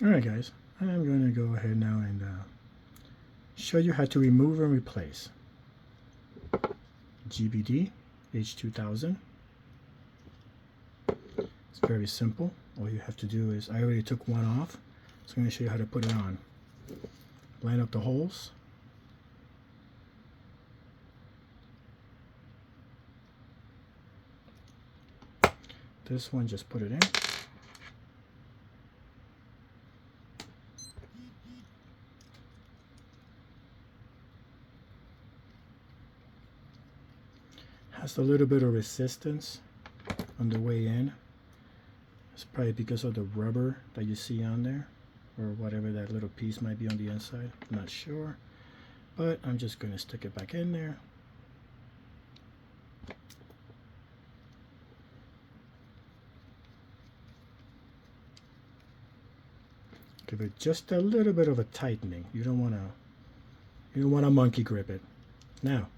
Alright guys, I'm going to go ahead now and show you how to remove and replace GBD-H2000. It's very simple. All you have to do is, I already took one off, so I'm going to show you how to put it on. Line up the holes. This one, just put it in. Has a little bit of resistance on the way in. It's probably because of the rubber that you see on there, or whatever that little piece might be on the inside. I'm not sure, but I'm just going to stick it back in there. Give it just a little bit of a tightening. You don't want to monkey grip it. Now,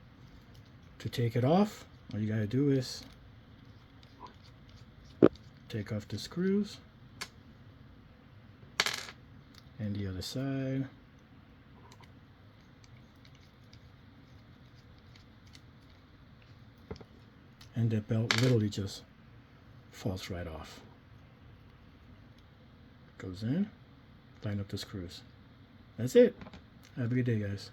to take it off, all you got to do is take off the screws and the other side. And the belt literally just falls right off. Goes in, line up the screws. That's it. Have a good day, guys.